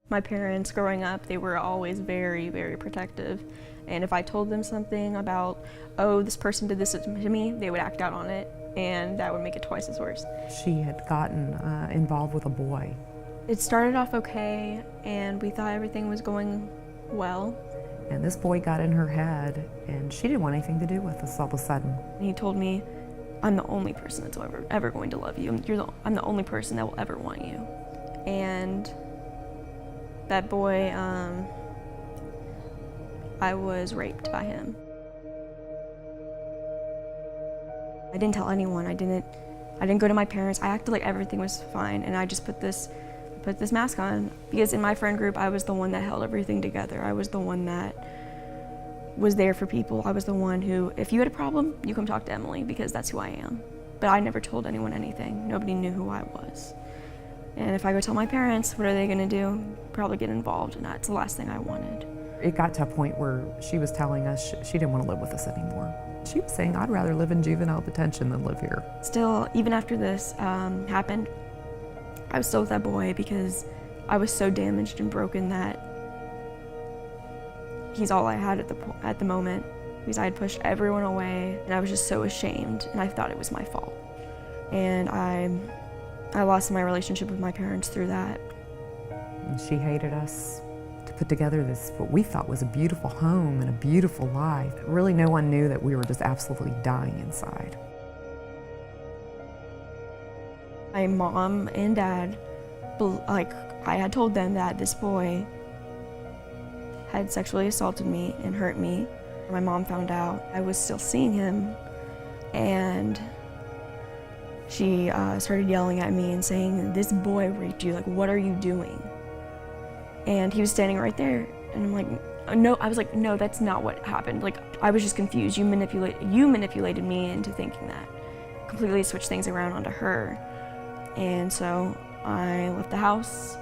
My parents growing up, they were always very, very protective. And if I told them something about, oh, this person did this to me, they would act out on it, and that would make it twice as worse. She had gotten involved with a boy. It started off okay, and we thought everything was going well. And this boy got in her head, and she didn't want anything to do with us all of a sudden. He told me, I'm the only person that's ever going to love you. I'm the only person that will ever want you. And that boy, I was raped by him. I didn't tell anyone. I didn't go to my parents. I acted like everything was fine, and I just put this mask on because in my friend group, I was the one that held everything together. I was the one that was there for people. I was the one who, if you had a problem, you come talk to Emily because that's who I am. But I never told anyone anything. Nobody knew who I was. And if I go tell my parents, what are they gonna do? Probably get involved, and that's the last thing I wanted. It got to a point where she was telling us she didn't want to live with us anymore. She was saying, I'd rather live in juvenile detention than live here. Still, even after this happened, I was still with that boy because I was so damaged and broken that he's all I had at the moment, because I had pushed everyone away, and I was just so ashamed, and I thought it was my fault. And I lost my relationship with my parents through that. And she hated us to put together this, what we thought was a beautiful home and a beautiful life. Really, no one knew that we were just absolutely dying inside. My mom and dad, I had told them that this boy had sexually assaulted me and hurt me. My mom found out I was still seeing him, and she started yelling at me and saying, this boy raped you, like, what are you doing? And he was standing right there, and I'm like, no, I was like, no, that's not what happened. Like, I was just confused. You manipulated me into thinking that. Completely switched things around onto her. And so I left the house,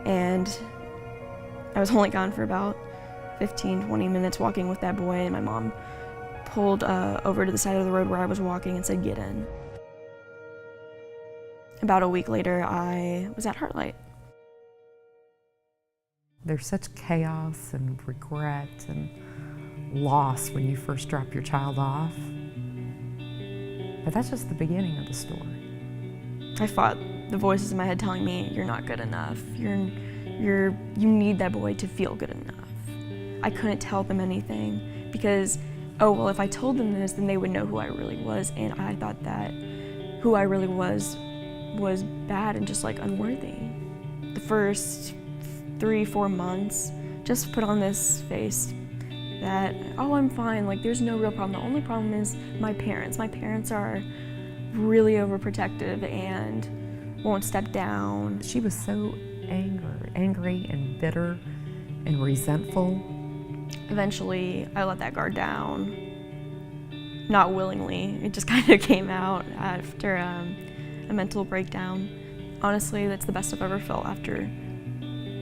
and I was only gone for about 15, 20 minutes walking with that boy, and my mom pulled over to the side of the road where I was walking and said, get in. About a week later, I was at Heartlight. There's such chaos and regret and loss when you first drop your child off. But that's just the beginning of the story. I fought the voices in my head telling me, you're not good enough. You need that boy to feel good enough. I couldn't tell them anything because, oh, well, if I told them this, then they would know who I really was. And I thought that who I really was bad and just like unworthy. The first 3-4 months, just put on this face that, oh, I'm fine, like there's no real problem. The only problem is my parents. My parents are really overprotective and won't step down. She was so angry and bitter and resentful. Eventually, I let that guard down, not willingly. It just kind of came out after a mental breakdown. Honestly, that's the best I've ever felt after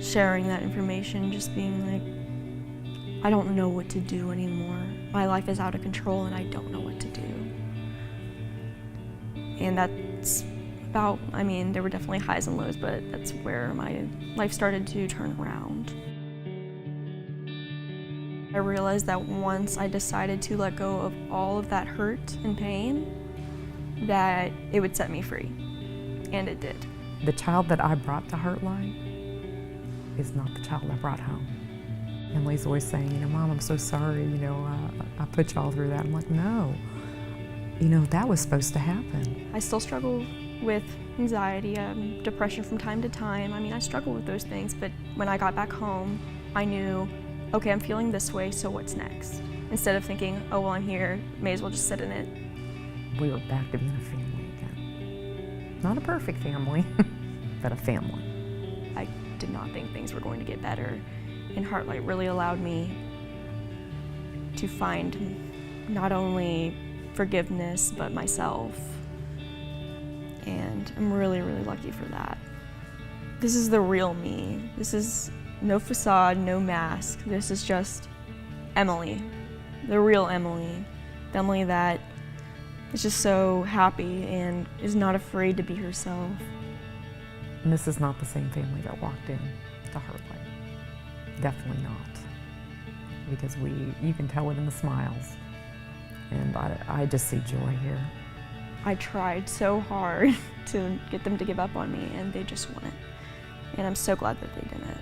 sharing that information, just being like, I don't know what to do anymore. My life is out of control and I don't know what to do. And that's about, I mean, there were definitely highs and lows, but that's where my life started to turn around. I realized that once I decided to let go of all of that hurt and pain, that it would set me free, and it did. The child that I brought to Heartlight is not the child I brought home. Emily's always saying, you know, Mom, I'm so sorry, you know, I put y'all through that. I'm like, no, you know, that was supposed to happen. I still struggle with anxiety, depression from time to time. I mean, I struggle with those things, but when I got back home, I knew, okay, I'm feeling this way, so what's next? Instead of thinking, oh, well, I'm here, may as well just sit in it. We were back to being a family again. Not a perfect family, but a family. I did not think things were going to get better, and Heartlight really allowed me to find not only forgiveness, but myself. And I'm really, really lucky for that. This is the real me. This is no facade, no mask. This is just Emily, the real Emily. The Emily that is just so happy and is not afraid to be herself. And this is not the same family that walked in. the Heartlight. Definitely not. Because you can tell it in the smiles. And I just see joy here. I tried so hard to get them to give up on me, and they just wouldn't. And I'm so glad that they didn't.